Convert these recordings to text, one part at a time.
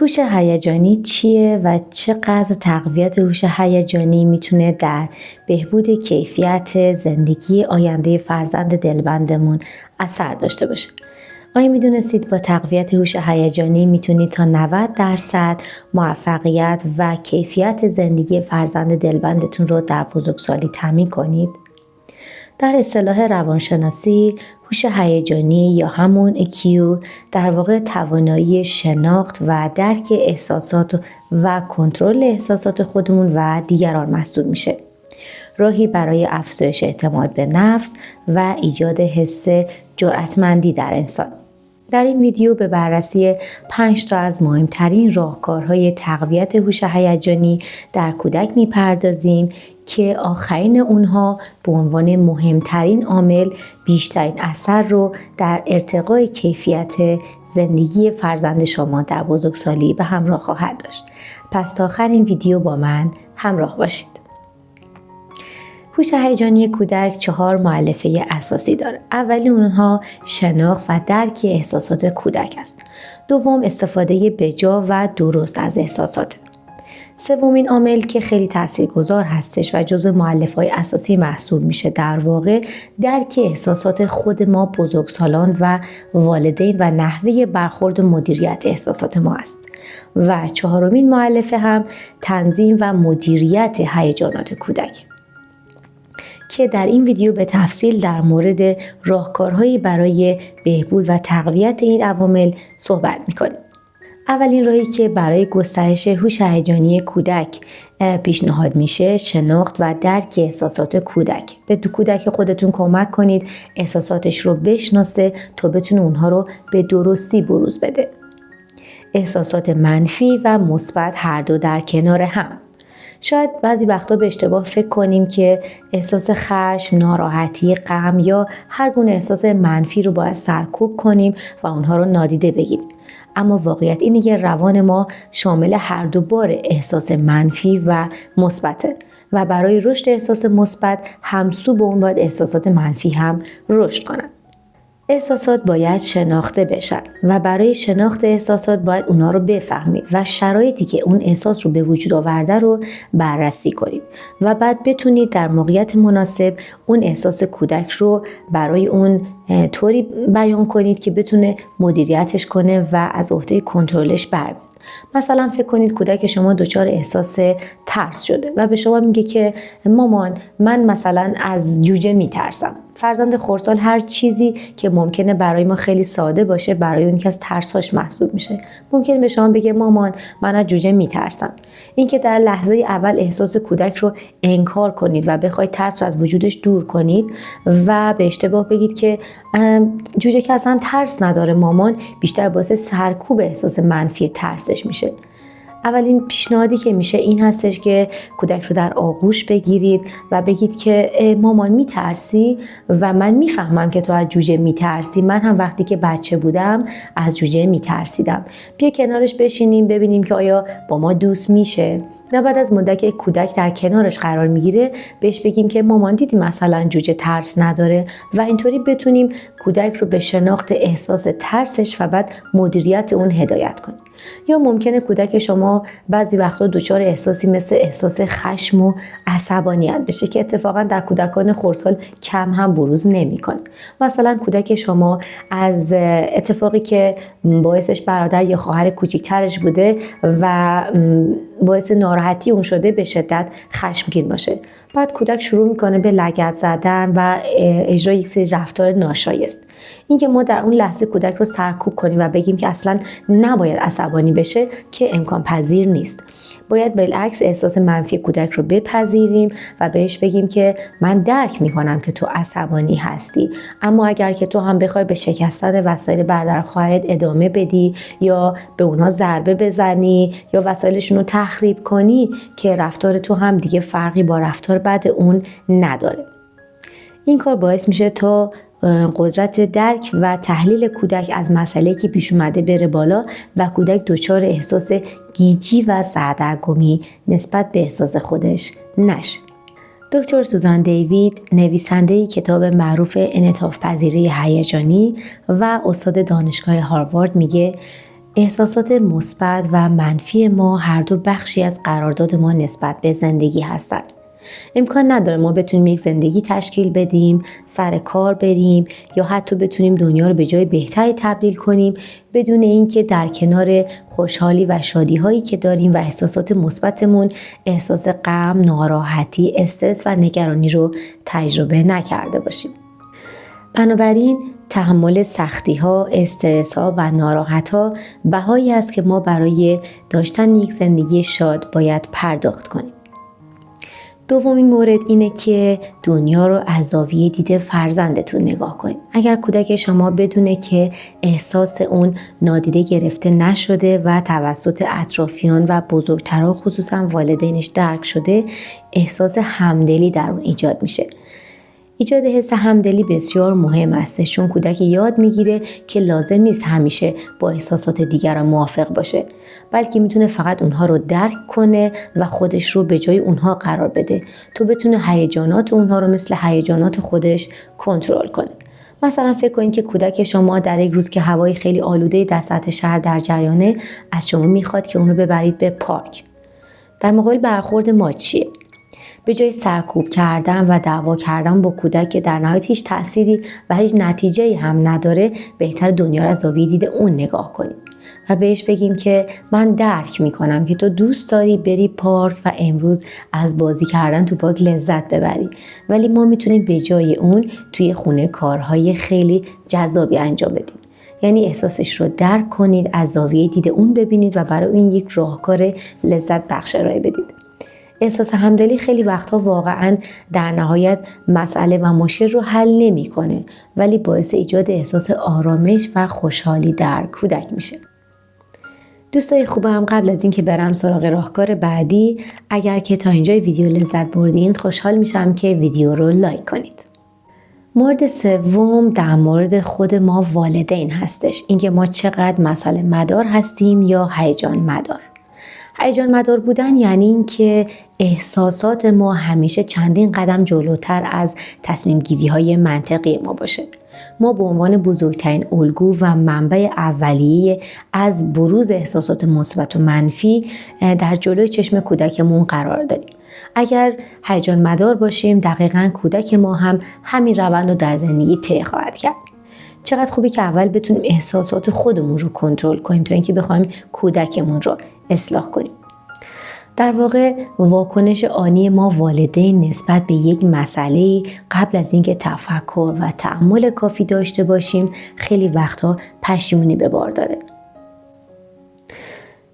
هوش هیجانی چیه و چقدر تقویت هوش هیجانی میتونه در بهبود کیفیت زندگی آینده فرزند دلبندمون اثر داشته باشه؟ آیا میدونستید با تقویت هوش هیجانی میتونید تا 90% موفقیت و کیفیت زندگی فرزند دلبندتون رو در بزرگسالی تضمین کنید؟ در اصطلاح روانشناسی، هوش هیجانی یا همون EQ در واقع توانایی شناخت و درک احساسات و کنترل احساسات خودمون و دیگران محسوب میشه. راهی برای افزایش اعتماد به نفس و ایجاد حس جرأتمندی در انسان. در این ویدیو به بررسی 5 تا از مهمترین راهکارهای تقویت هوش هیجانی در کودک میپردازیم که آخرین اونها به عنوان مهمترین عامل بیشترین اثر رو در ارتقای کیفیت زندگی فرزند شما در بزرگسالی به همراه خواهد داشت. پس تا آخر این ویدیو با من همراه باشید. هوش هیجانی کودک 4 مؤلفه اساسی داره. اولی اونها شناخت و درک احساسات کودک است. دوم استفاده بجا و درست از احساسات. سومین عامل که خیلی تاثیرگذار هستش و جزو مؤلفه‌های اساسی محسوب میشه در واقع درک احساسات خود ما بزرگسالان و والدین و نحوه برخورد و مدیریت احساسات ما است. و 4مین مؤلفه هم تنظیم و مدیریت هیجانات کودک که در این ویدیو به تفصیل در مورد راهکارهایی برای بهبود و تقویت این عوامل صحبت میکنیم. اولین راهی که برای گسترش هوش هیجانی کودک پیشنهاد میشه شناخت و درک احساسات کودک. به کودک خودتون کمک کنید احساساتش رو بشناسه تا بتونه اونها رو به درستی بروز بده. احساسات منفی و مثبت هر دو در کنار هم. شاید بعضی وقتا به اشتباه فکر کنیم که احساس خشم، ناراحتی، غم یا هر گونه احساس منفی رو باید سرکوب کنیم و اونها رو نادیده بگیریم. اما واقعیت اینه که روان ما شامل هر دو بار احساس منفی و مثبته و برای رشد احساس مثبت همسو با اون باید احساسات منفی هم رشد کنند. احساسات باید شناخته بشن و برای شناخت احساسات باید اونا رو بفهمید و شرایطی که اون احساس رو به وجود آورده رو بررسی کنید و بعد بتونید در موقعیت مناسب اون احساس کودک رو برای اون طوری بیان کنید که بتونه مدیریتش کنه و از عهده کنترلش بر بیاد. مثلا فکر کنید کودک شما دچار احساس ترس شده و به شما میگه که مامان من مثلا از جوجه میترسم. فرزند خردسال هر چیزی که ممکنه برای ما خیلی ساده باشه برای اون که از ترساش محسوب میشه. ممکنه به شما بگه مامان من از جوجه میترسم. این که در لحظه اول احساس کودک رو انکار کنید و بخواید ترس رو از وجودش دور کنید و به اشتباه بگید که جوجه که اصلا ترس نداره مامان، بیشتر باعث سرکوب احساس منفی ترسش میشه. اولین پیشنهادی که میشه این هستش که کودک رو در آغوش بگیرید و بگید که مامان میترسی و من میفهمم که تو از جوجه میترسی. من هم وقتی که بچه بودم از جوجه میترسیدم. بیا کنارش بشینیم ببینیم که آیا با ما دوست میشه. و بعد از مدت که کودک در کنارش قرار میگیره بهش بگیم که مامان دیدی مثلا جوجه ترس نداره و اینطوری بتونیم کودک رو به شناخت احساس ترسش و بعد مدیریت اون هدایت کنیم. یا ممکنه کودک شما بعضی وقتا دچار احساسی مثل احساس خشم و عصبانیت بشه که اتفاقا در کودکان خردسال کم هم بروز نمیکنه. مثلا کودک شما از اتفاقی که باعثش برادر یا خواهر کوچیکترش بوده و باعث ناراحتی اون شده به شدت خشمگین باشه. بعد کودک شروع میکنه به لگد زدن و اجرای یک سری رفتار ناشایست. این که ما در اون لحظه کودک رو سرکوب کنیم و بگیم که اصلا نباید عصبانی بشه که امکان پذیر نیست. باید بالعکس احساس منفی کودک رو بپذیریم و بهش بگیم که من درک میکنم که تو عصبانی هستی، اما اگر که تو هم بخوای به شکستن وسایل برادر خواهرت ادامه بدی یا به اونها ضربه بزنی یا وسایلشون رو تخریب کنی که رفتار تو هم دیگه فرقی با رفتار بد اون نداره. این کار باعث میشه تا قدرت درک و تحلیل کودک از مسئله که پیش اومده بره بالا و کودک دچار احساس گیجی و سردرگمی نسبت به احساس خودش نشه. دکتر سوزان دیوید، نویسنده کتاب معروف انعطاف پذیری هیجانی و استاد دانشگاه هاروارد، میگه احساسات مثبت و منفی ما هر دو بخشی از قرارداد ما نسبت به زندگی هستند. امکان نداره ما بتونیم یک زندگی تشکیل بدیم، سر کار بریم یا حتی بتونیم دنیا رو به جای بهتری تبدیل کنیم بدون اینکه در کنار خوشحالی و شادی هایی که داریم و احساسات مثبتمون احساس غم، ناراحتی، استرس و نگرانی رو تجربه نکرده باشیم. بنابراین تحمل سختی ها، استرس ها و ناراحت ها بهایی است که ما برای داشتن یک زندگی شاد باید پرداخت کنیم. دومین مورد اینه که دنیا رو از زاویه دید فرزندتون نگاه کنید. اگر کودک شما بدونه که احساس اون نادیده گرفته نشده و توسط اطرافیان و بزرگترها خصوصا والدینش درک شده، احساس همدلی در اون ایجاد میشه. ایجاد حس همدلی بسیار مهم است چون کودک یاد میگیره که لازم نیست همیشه با احساسات دیگران موافق باشه، بلکه میتونه فقط اونها رو درک کنه و خودش رو به جای اونها قرار بده تا بتونه هیجانات اونها رو مثل هیجانات خودش کنترل کنه. مثلا فکر کنید که کودک شما در یک روز که هوای خیلی آلوده در سطح شهر در جریانه از شما میخواد که اون رو ببرید به پارک. در مقابل برخورد ما چیه؟ به جای سرکوب کردن و دعوا کردن با کودک که در نهایت هیچ تأثیری و هیچ نتیجه‌ای هم نداره، بهتر دنیا رو از زاویه دید اون نگاه کنیم و بهش بگیم که من درک میکنم که تو دوست داری بری پارک و امروز از بازی کردن تو پارک لذت ببری، ولی ما میتونیم به جای اون توی خونه کارهای خیلی جذابی انجام بدیم. یعنی احساسش رو درک کنید، از زاویه دید اون ببینید و برای اون یک راهکار لذت بخش ارائه بدید. احساس همدلی خیلی وقتها واقعا در نهایت مسئله و مشکل رو حل نمی‌کنه، ولی باعث ایجاد احساس آرامش و خوشحالی در کودک میشه. دوستای خوبم، قبل از اینکه برم سراغ راهکار بعدی، اگر که تا اینجای ویدیو لذت بردین خوشحال میشم که ویدیو رو لایک کنید. مورد سوم در مورد خود ما والدین هستش، اینکه ما چقدر مسئله مدار هستیم یا هیجان مدار. هیجان مدار بودن یعنی این که احساسات ما همیشه چندین قدم جلوتر از تصمیم گیری های منطقی ما باشه. ما به عنوان بزرگترین الگو و منبع اولیه از بروز احساسات مثبت و منفی در جلوی چشم کودکمون قرار داریم. اگر هیجان مدار باشیم، دقیقاً کودک ما هم همین روند رو در زندگی طی خواهد کرد. چقدر خوبه که اول بتونیم احساسات خودمون رو کنترل کنیم تا اینکه بخوایم کودکمون رو اصلاح کنیم. در واقع واکنش آنی ما والدین نسبت به یک مسئله قبل از اینکه تفکر و تأمل کافی داشته باشیم خیلی وقتا پشیمونی به بار داره.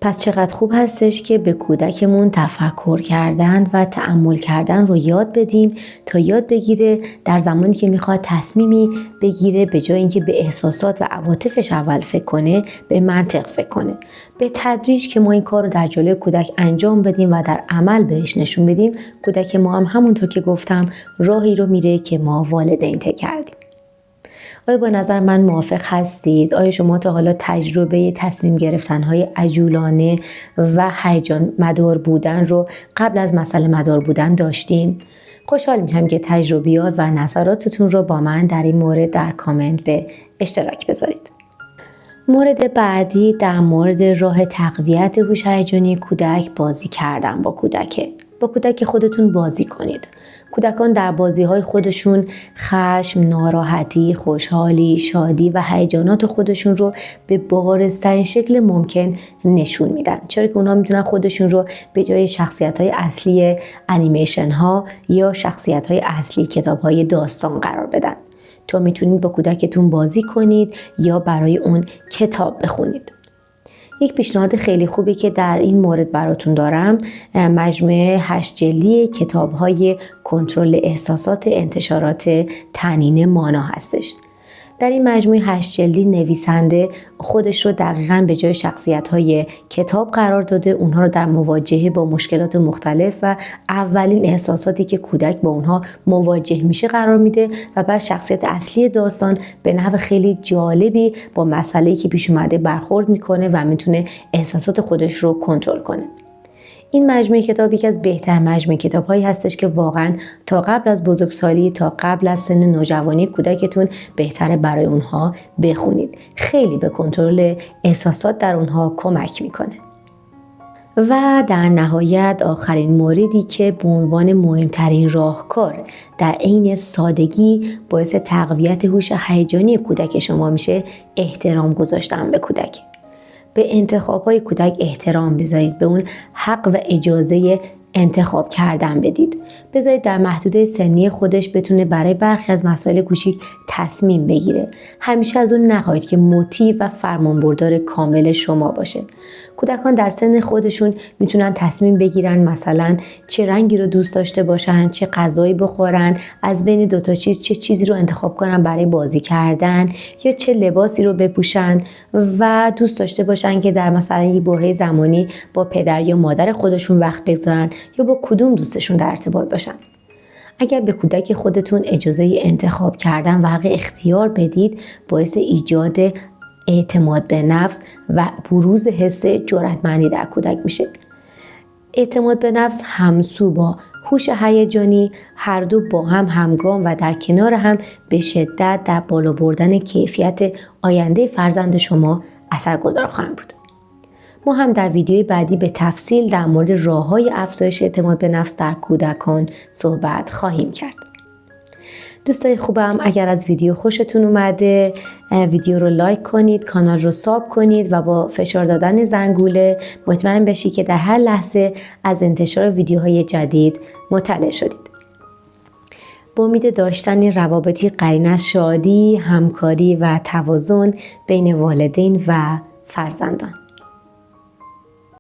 پس چقدر خوب هستش که به کودکمون تفکر کردن و تأمل کردن رو یاد بدیم تا یاد بگیره در زمانی که میخواد تصمیمی بگیره به جای اینکه به احساسات و عواطفش اول فکر کنه، به منطق فکر کنه. به تدریج که ما این کار رو در جلوی کودک انجام بدیم و در عمل بهش نشون بدیم، کودک ما هم همونطور که گفتم راهی رو میره که ما والدین طی کردیم. آیا با نظر من موافق هستید؟ آیا شما تا حالا تجربه تصمیم گرفتن‌های عجولانه و هیجان مدار بودن رو قبل از مسئله مدار بودن داشتین؟ خوشحال میشم که تجربیات و نظراتتون رو با من در این مورد در کامنت به اشتراک بذارید. مورد بعدی در مورد راه تقویت هوش هیجانی کودک بازی کردن با کودک. با کودک خودتون بازی کنید. کودکان در بازی‌های خودشون خشم، ناراحتی، خوشحالی، شادی و هیجانات خودشون رو به بارزترین شکل ممکن نشون میدن، چرا که اونها میتونن خودشون رو به جای شخصیت‌های اصلی انیمیشن ها یا شخصیت‌های اصلی کتاب‌های داستان قرار بدن. تو میتونید با کودکتون بازی کنید یا برای اون کتاب بخونید. یک پیشنهاد خیلی خوبی که در این مورد براتون دارم مجموعه 8 جلدی کتاب‌های کنترل احساسات انتشارات تنین مانا هستش. در این مجموعه 8 جلدی نویسنده خودش رو دقیقاً به جای شخصیت‌های کتاب قرار داده، اونها رو در مواجهه با مشکلات مختلف و اولین احساساتی که کودک با اونها مواجه میشه قرار میده و بعد شخصیت اصلی داستان به نحو خیلی جالبی با مسئله‌ای که پیش اومده برخورد میکنه و میتونه احساسات خودش رو کنترل کنه. این مجموعه کتاب یکی از بهترین مجموعه کتاب‌هایی هستش که واقعا تا قبل از بزرگسالی، تا قبل از سن نوجوانی کودکتون بهتره برای اونها بخونید. خیلی به کنترل احساسات در اونها کمک میکنه. و در نهایت آخرین موردی که به عنوان مهمترین راهکار در عین سادگی باعث تقویت هوش هیجانی کودک شما میشه، احترام گذاشتن به کودک. به انتخاب‌های کودک احترام بذارید، به اون حق و اجازه انتخاب کردن بدید. بذارید در محدوده سنی خودش بتونه برای برخی از مسائل کوچیک تصمیم بگیره. همیشه از اون نخواهید که مطیع و فرمانبردار کامل شما باشه. کودکان در سن خودشون میتونن تصمیم بگیرن مثلا چه رنگی رو دوست داشته باشن، چه غذایی بخورن، از بین دوتا چیز چه چیزی رو انتخاب کنن برای بازی کردن یا چه لباسی رو بپوشن و دوست داشته باشن که در مثلا یک برهه زمانی با پدر یا مادر خودشون وقت بگذارن یا با کدوم دوستشون در ارتباط باشن. اگر به کودک خودتون اجازه انتخاب کردن و حق اختیار بدید، باعث ایجاد اعتماد به نفس و بروز حس جرأتمندی در کودک میشه. اعتماد به نفس همسو با هوش هیجانی هر دو با هم همگام و در کنار هم به شدت در بالا بردن کیفیت آینده فرزند شما اثرگذار خواهند بود. ما هم در ویدیوی بعدی به تفصیل در مورد راه‌های افزایش اعتماد به نفس در کودکان صحبت خواهیم کرد. دوستای خوبم، اگر از ویدیو خوشتون اومده ویدیو رو لایک کنید، کانال رو ساب کنید و با فشار دادن زنگوله مطمئن بشید که در هر لحظه از انتشار ویدیوهای جدید مطلع شدید. با امید داشتن روابطی قرین از شادی، همکاری و توازن بین والدین و فرزندان.